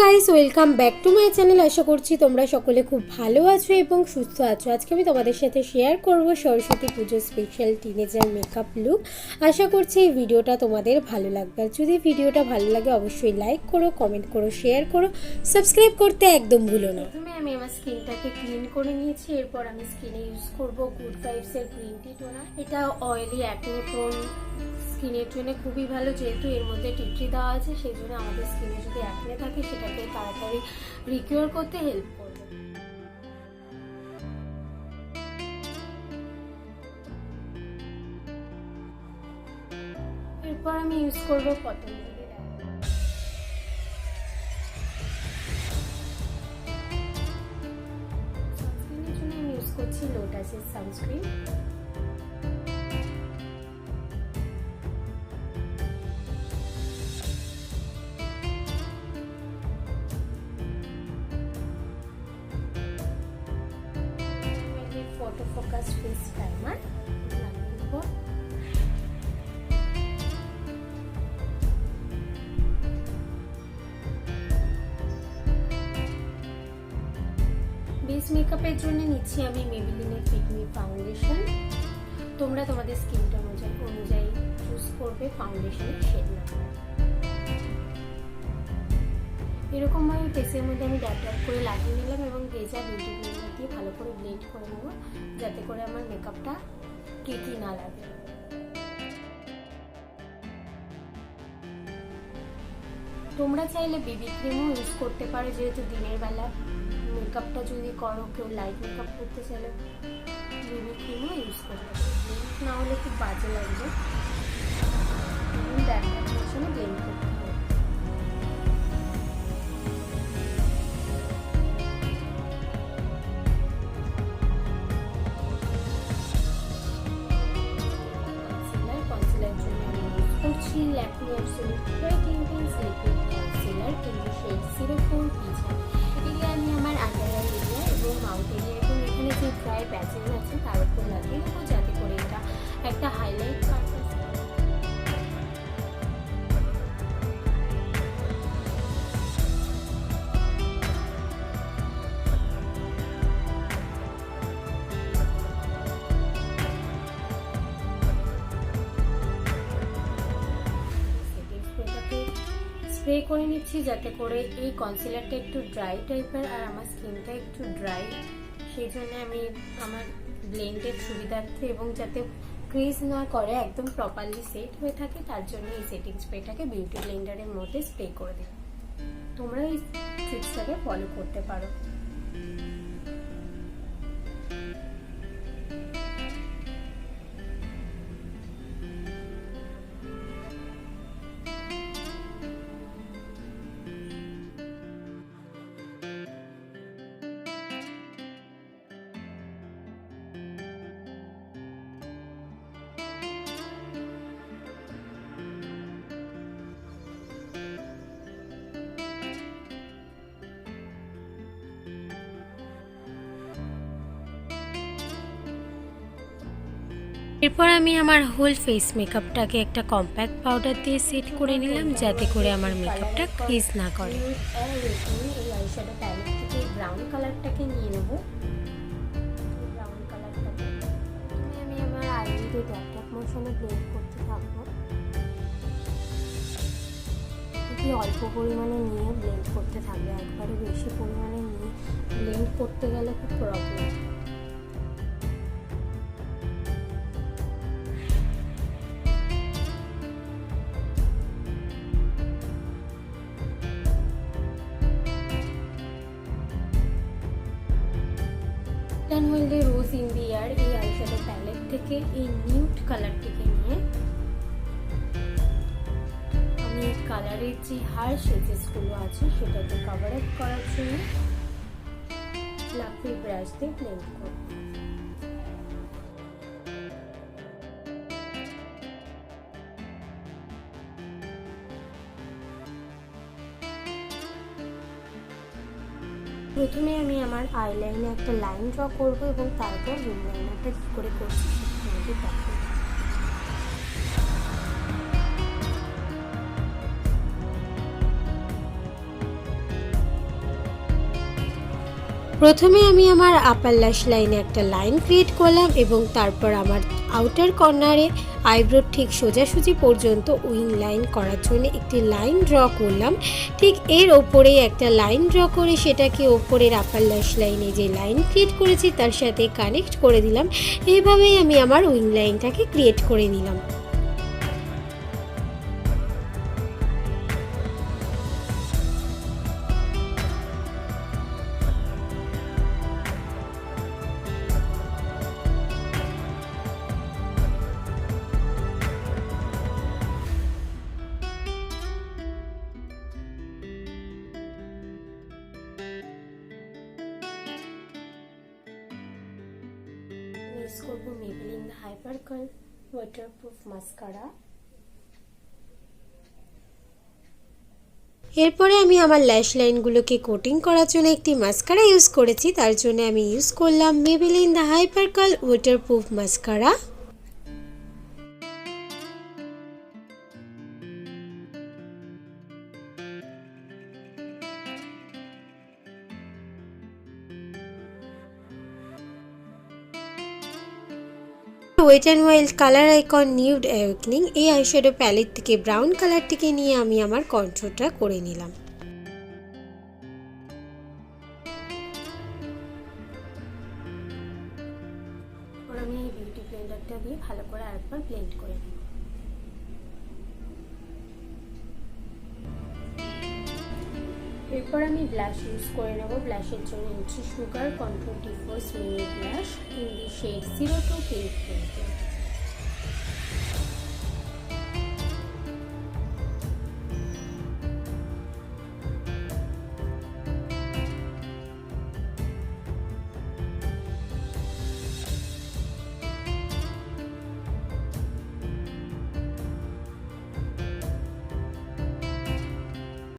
Guys, welcome back to my channel. আশা করছি তোমরা সকলে খুব ভালো আছো এবং সুস্থ আছো। আজকে আমি তোমাদের সাথে শেয়ার করব সরস্বতী পুজো স্পেশাল টিনেজার মেকআপ লুক। আশা করছি এই ভিডিওটা তোমাদের ভালো লাগবে। আর যদি ভিডিওটা ভালো লাগে অবশ্যই লাইক করো, কমেন্ট করো, শেয়ার করো, সাবস্ক্রাইব করতে একদম ভুলো না। প্রথমে আমি আমার স্কিনটাকে ক্লিন করে নিয়েছি। এরপর আমি স্কিনে ইউজ করব গুড ভাইবসের গ্রিন টি টোনার। এটা অয়েলি অ্যাকনে প্রোন স্কিনের জন্য খুবই ভালো, যেহেতু এর মধ্যে টি ট্রি দেওয়া আছে। সেই জন্য আমাদের স্কিনে যদি অ্যাকনে থাকে সেটাকে তাড়াতাড়ি রিকিউর করতে হেল্প করবে। এরপর আমি ইউজ করবো পতঞ্জলি সানস্ক্রিনের জন্য আমি ইউজ করছি লোটাসের sunscreen. Photo focus face primer লাগিয়ে দেব। বেস মেকআপের জন্য নিচ্ছি আমি মেবেলিনের ফিটমি ফাউন্ডেশন। তোমরা তোমাদের স্কিন টোন অনুযায়ী চুজ করবে ফাউন্ডেশনের শেড নাম্বার। এরকম ভাবে ফেসের মধ্যে আমি ড্যাপ ড্যাপ করে লাগিয়ে নিলাম এবং ভেজা বিউটি ব্লেন্ডার দিয়ে ভালো করে ব্লেন্ড করে নেব, যাতে করে আমার মেকআপটা কেকি না লাগে। তোমরা চাইলে বেবি ক্রিমও ইউজ করতে পারো, যেহেতু দিনের বেলা মেকআপটা যদি করো, কেউ লাইট মেকআপ করতে চাইলে বেবি ক্রিমও ইউজ করতে পারো। ব্লেন্ড না হলে খুব বাজে লাগবে, ব্লেন্ড করতে হবে। Lakme absolute white intense liquid concealer কিন্তু শেড 04 পিচা। এটিকে আমি আমার আন্ডার আই এরিয়া এবং মাউথ এরিয়া এবং এখানে যে ড্রাই প্যাচেস আছে তার উপর লাগিয়ে দেবো, যাতে করে এটা একটা হাইলাইট পারপাস। স্প্রে করে নিচ্ছি যাতে করে এই কনসিলারটা একটু ড্রাই টাইপের আর আমার স্কিনটা একটু ড্রাই। সেই জন্য আমি আমার ব্লেন্ডের সুবিধার্থে এবং যাতে ক্রিজ না করে একদম প্রপারলি সেট হয়ে থাকে, তার জন্য এই সেটিং স্প্রেটাকে বিউটি ব্লেন্ডারের মধ্যে স্প্রে করে দিই। তোমরা এই ট্রিক্সটাকে ফলো করতে পারো। এরপর আমি আমার হোল ফেস মেকআপটাকে একটা কম্প্যাক্ট পাউডার দিয়ে সেট করে নিলাম, যাতে করে আমার মেকআপটা ক্রিজ না করে। এই আইশ্যাডো প্যালেট থেকে ব্রাউন কালারটাকে নিয়ে নেব। ব্রাউন কালারটাকে আমি আমার আইলিডে ড্যাপ ড্যাপ মোশনে ব্লেন্ড করতে থাকবো। এটি অল্প পরিমাণে নিয়ে ব্লেন্ড করতে থাকবে, একবারে বেশি পরিমাণে নিয়ে ব্লেন্ড করতে গেলে খুব problem. Rose in the air এই আইশ্যাডো প্যালেট থেকে এই নিউড কালারটিকে নিয়ে আমি কালারের যে হার্শ এজেসগুলো আছে সেটাকে কভার আপ করার জন্য ফ্লাফি ব্রাশ দিয়ে ব্লেন্ড করব। প্রথমে আমি আমার আইলাইনে একটা লাইন ড্র করব এবং তারপর রিং লাইনারটা কি করে করছি সেটা দেখাবো। প্রথমে আমি আমার আপার ল্যাশ লাইনে একটা লাইন ক্রিয়েট করলাম এবং তারপর আমার আউটার কর্নারে আইব্রোর ঠিক সোজাসুজি পর্যন্ত উইং লাইন করার জন্য একটি লাইন ড্র করলাম। ঠিক এর ওপরেই একটা লাইন ড্র করে সেটাকে ওপরের আপার ল্যাশ লাইনে যে লাইন ক্রিয়েট করেছি তার সাথে কানেক্ট করে দিলাম। এইভাবেই আমি আমার উইং লাইনটাকে ক্রিয়েট করে নিলাম। ইউজ করব Maybelline hyper curl waterproof mascara. এরপরে আমি আমার ল্যাশ লাইনগুলোকে কোটিং করার জন্য একটি মাস্কারা ইউজ করেছি। তার জন্য আমি ইউজ করলাম Maybelline the hyper curl waterproof mascara. Wet and wild colour icon nude awakening এই আইশ্যাডো প্যালেট থেকে ব্রাউন কালারটিকে নিয়ে আমি আমার কন্ট্রোলটা করে নিলাম। আমি বিউটি ব্লেন্ডারটা দিয়ে ভালো করে আরেকবার ব্লেন্ড করে নিই। এরপর আমি ব্লাশ ইউজ করে নেব। ব্লাশের জন্য নিচ্ছি sugar control D4 mini blush in the shade 02 pink.